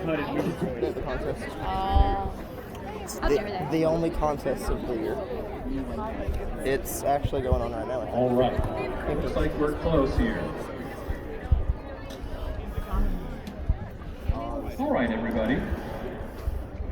The contest. It's I'll never there. the only contest of the year. It's actually going on right now. I think. All right. Looks like we're close here. All right, everybody.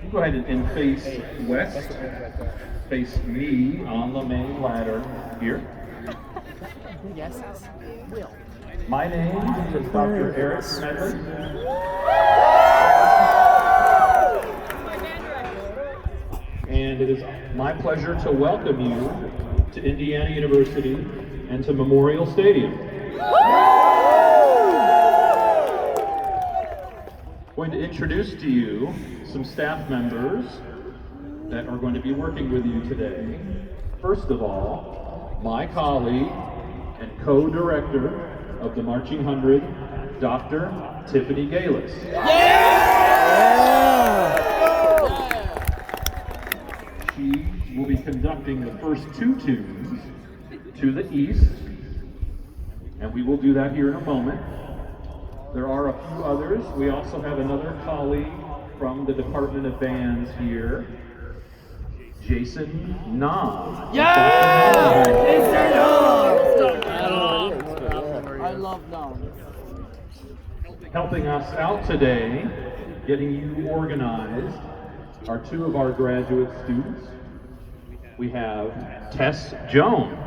You go ahead and face west. Face me on the main ladder here. Yes. Will. My name is Dr. Eric Smedley. And it is my pleasure to welcome you to Indiana University and to Memorial Stadium. I'm going to introduce to you some staff members that are going to be working with you today. First of all, my colleague and co-director of the Marching 100, Dr. Tiffany Galis. She will be conducting the first two tunes to the east, and we will do that here in a moment. There are a few others. We also have another colleague from the Department of Bands here, Jason Nam. Yeah! I love Nam. Helping us out today, getting you organized, are two of our graduate students. We have Tess Jones.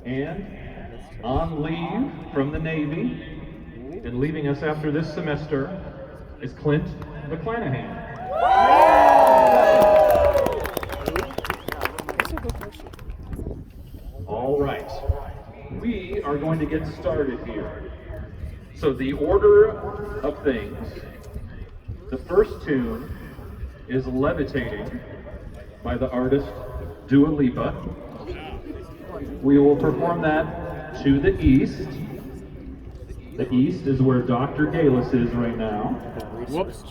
And on leave from the Navy and leaving us after this semester is Clint McClanahan. All right, we are going to get started here. So the order of things, the first tune is Levitating by the artist Dua Lipa. We will perform that to the east. The east is where Dr. Galis is right now. Whoops.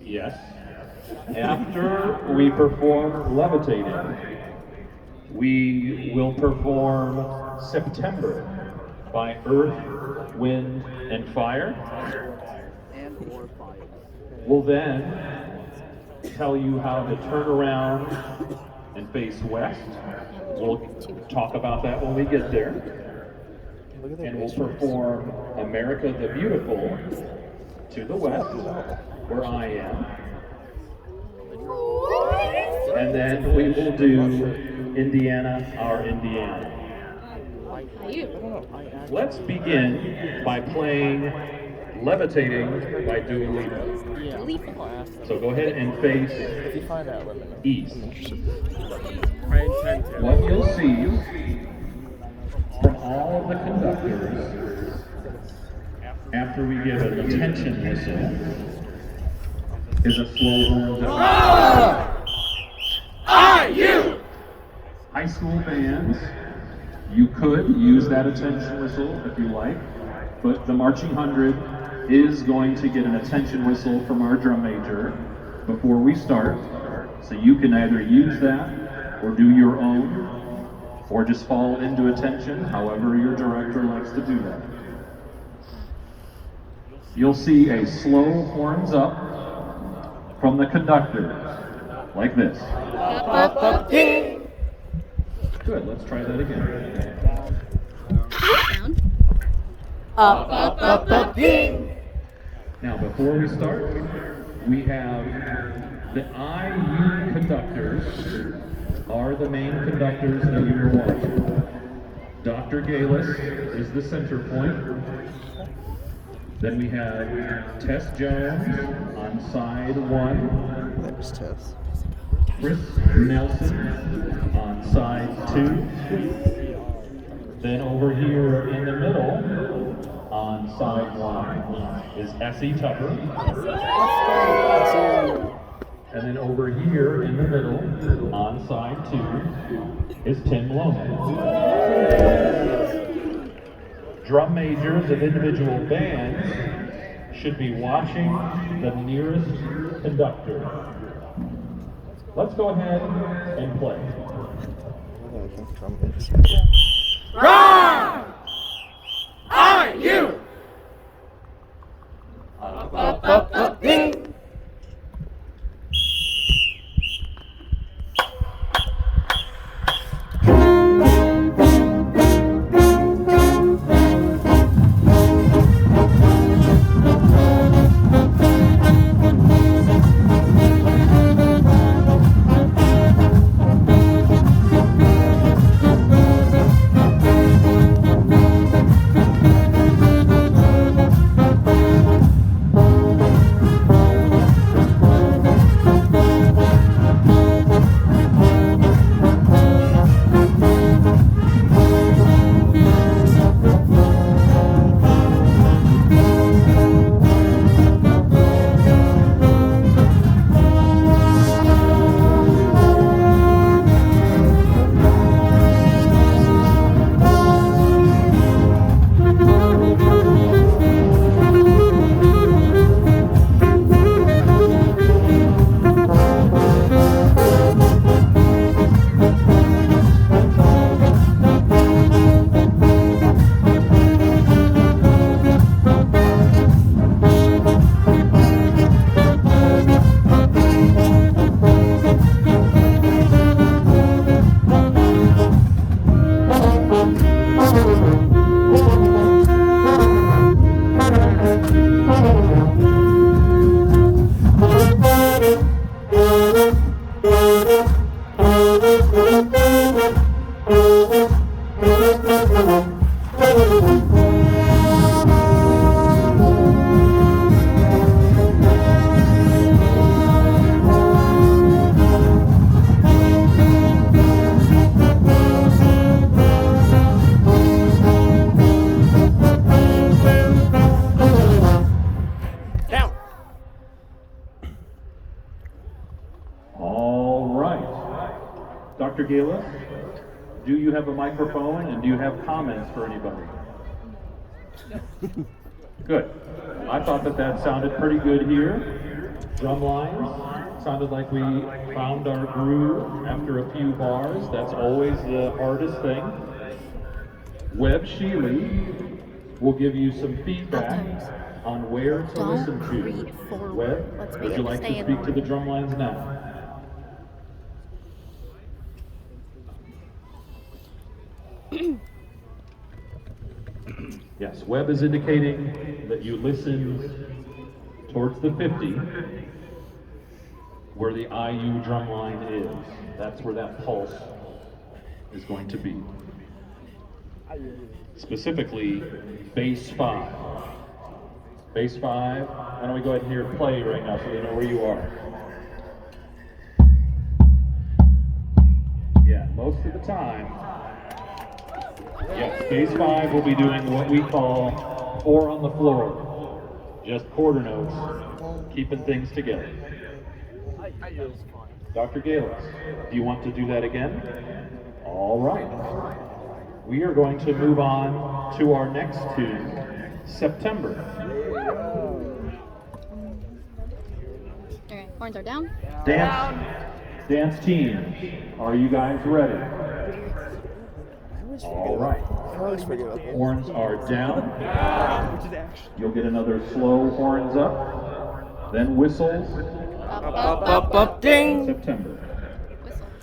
Yes. After we perform Levitating, we will perform September by Earth, Wind, and Fire. We'll then tell you how to turn around and face west. We'll talk about that when we get there. And we'll perform America the Beautiful to the west, where I am. And then we will do Indiana, Our Indiana. Let's begin by playing Levitating by Dua Lipa. So go ahead and face east. What you'll see from all of the conductors after we give an attention whistle is a slow horn down. High school bands, you could use that attention whistle if you like, but the Marching 100 is going to get an attention whistle from our drum major before we start. So you can either use that or do your own, or just fall into attention, however your director likes to do that. You'll see a slow horns up from the conductor, like this. Good, let's try that again. Now, before we start, we have the IU conductors are the main conductors that you are watching. Dr. Galis is the center point. Then we have Tess Jones on side 1. There's Tess. Chris Nelson on side 2. Then over here in the middle on side 1 is Essie Tupper. And then over here in the middle on side 2 is Tim Loman. Drum majors of individual bands should be watching the nearest conductor. Let's go ahead and play. making drum beats. Run! Are you? Up, ding! All right. Dr. Gala, do you have a microphone and do you have comments for anybody? Good. I thought that sounded pretty good here. Drum lines. Sounded like we found our groove after a few bars. That's always the hardest thing. Webb Sheely will give you some feedback on where to listen to. Webb, would you like to speak to the drum lines now? Yes, Webb is indicating that you listen towards the 50, where the IU drum line is. That's where that pulse is going to be. Specifically, bass 5. Bass 5, why don't we go ahead and hear play right now so they know where you are. Yeah, most of the time, yes, bass 5 will be doing what we call 4 on the floor. Just quarter notes, keeping things together. Dr. Galis, do you want to do that again? All right. We are going to move on to our next tune, September. All right, horns are down. Dance team, are you guys ready? All right. Horns are down. You'll get another slow horns up, then whistles. Up, ding! September. Whistles.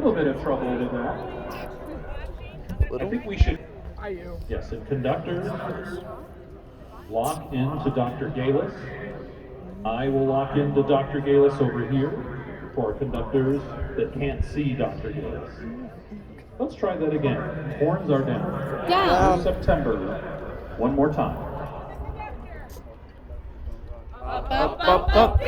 little bit of trouble with that. I think we should. Yes, and conductors, lock into Dr. Galis. I will lock into Dr. Galis over here for our conductors that can't see Dr. Galis. Let's try that again. Horns are down. Down. September. One more time. Up, up, up.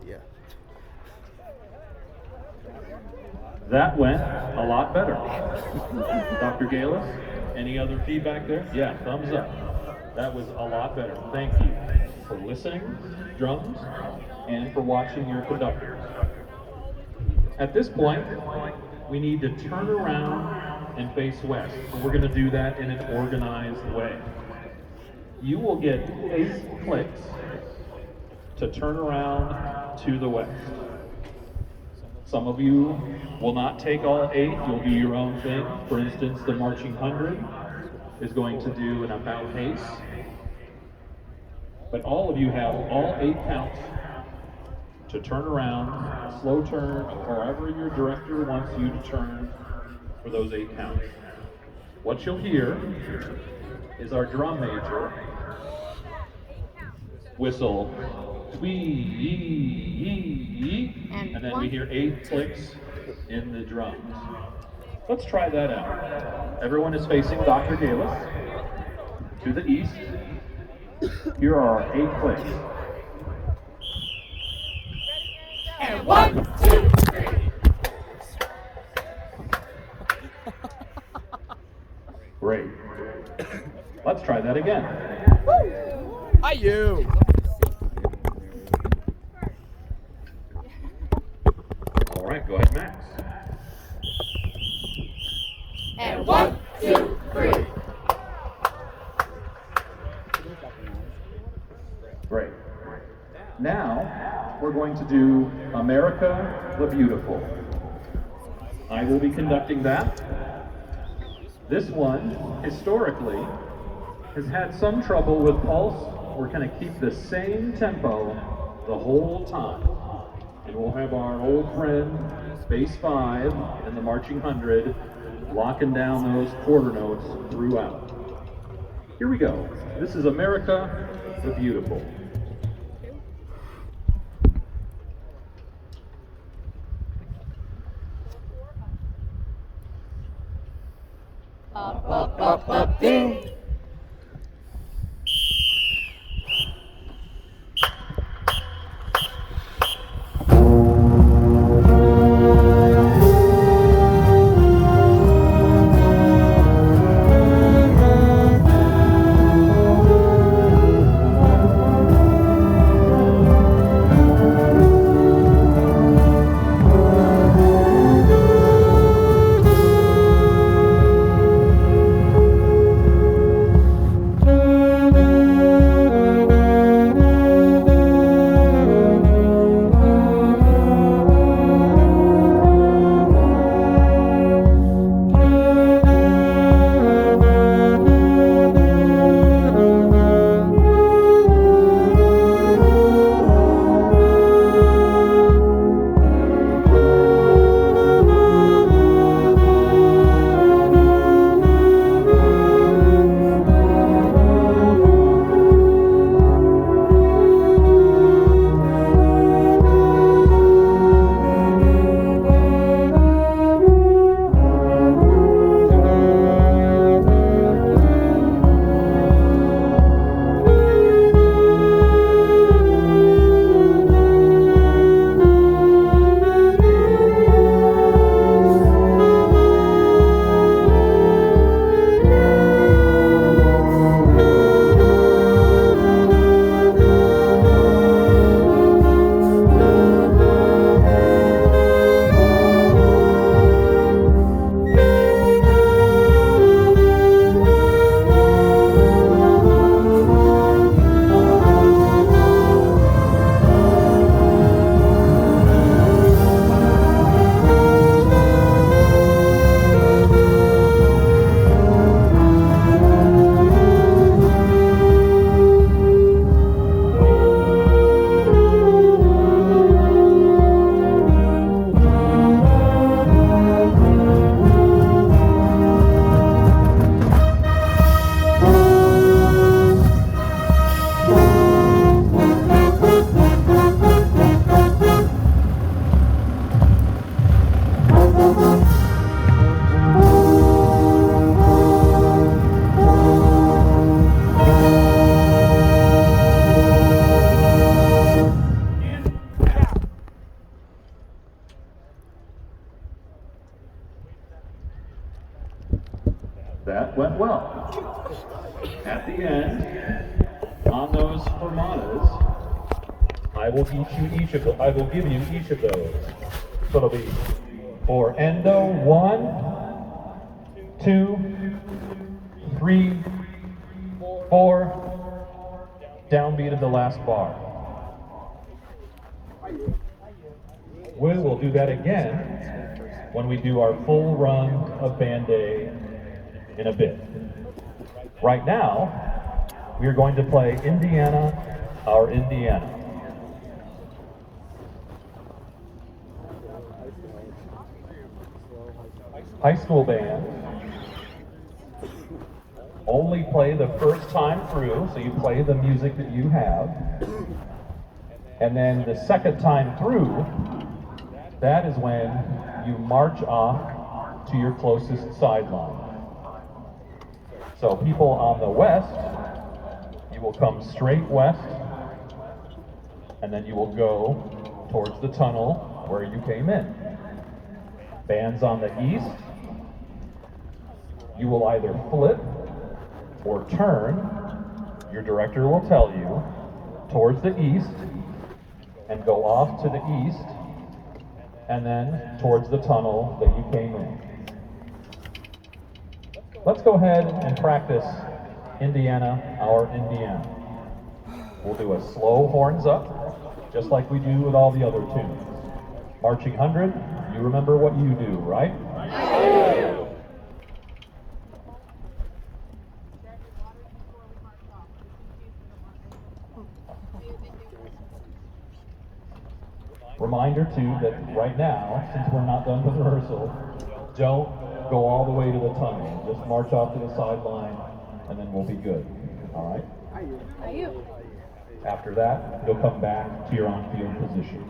Yeah. That went a lot better. Dr. Galis, any other feedback there? Yeah, thumbs up. That was a lot better. Thank you for listening, drums, and for watching your conductors. At this point, we need to turn around and face west. We're going to do that in an organized way. You will get 8 clicks to turn around to the west. Some of you will not take all 8, you'll do your own thing. For instance, the Marching 100 is going to do an about pace. But all of you have all 8 counts to turn around, slow turn, however your director wants you to turn for those 8 counts. What you'll hear is our drum major whistle, twee, and then we hear 8 clicks in the drums. Let's try that out. Everyone is facing Dr. Galis to the east. Here are our 8 clicks. And 1, 2, 3. Great. Let's try that again. Are you? All right, go ahead, Max. And 1, 2, 3. Great. Now, we're going to do America the Beautiful. I will be conducting that. This one, historically, has had some trouble with pulse. We're going to keep the same tempo the whole time. And we'll have our old friend, Bass 5, and the Marching 100, locking down those quarter notes throughout. Here we go. This is America the Beautiful. Up, up, up, up, ding. That went well. At the end, on those fermatas, I will give you each of those. So it'll be for endo 1, 2, 3, 4, downbeat of the last bar. We will do that again when we do our full run of Band Day in a bit. Right now, we are going to play Indiana, Our Indiana. High school band only play the first time through, so you play the music that you have. And then the second time through, that is when you march off to your closest sideline. So people on the west, you will come straight west, and then you will go towards the tunnel where you came in. Bands on the east, you will either flip or turn, your director will tell you, towards the east, and go off to the east, and then towards the tunnel that you came in. Let's go ahead and practice Indiana, Our Indiana. We'll do a slow horns up, just like we do with all the other tunes. Marching 100, you remember what you do, right? Reminder too that right now, since we're not done with rehearsal, don't go all the way to the tunnel. Just march off to the sideline and then we'll be good. All right? After that, you'll come back to your on-field position.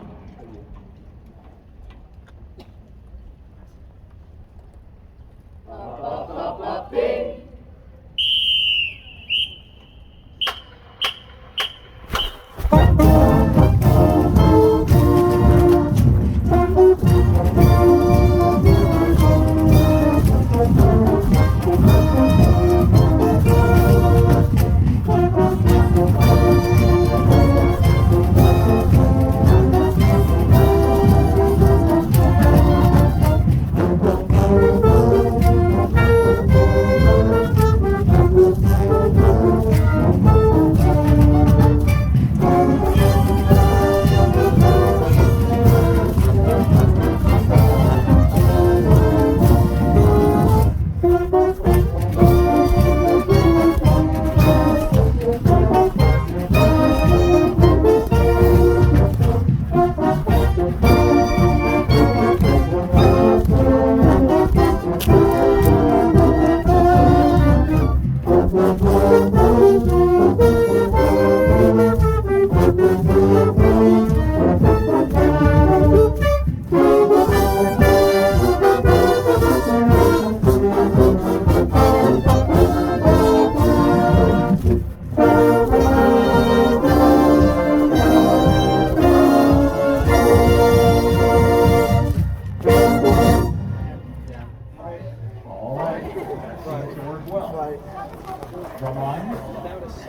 Drumline,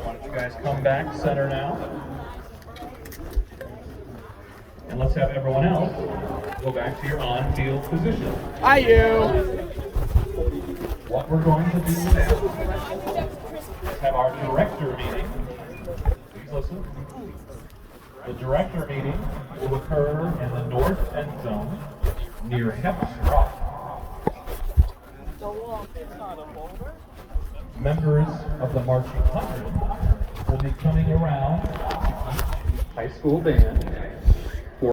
why don't you guys come back center now? And let's have everyone else go back to your on-field position. What we're going to do now is have our director meeting. Please listen. The director meeting will occur in the north end zone near Heps Rock. Members of the Marching 100 will be coming around high school band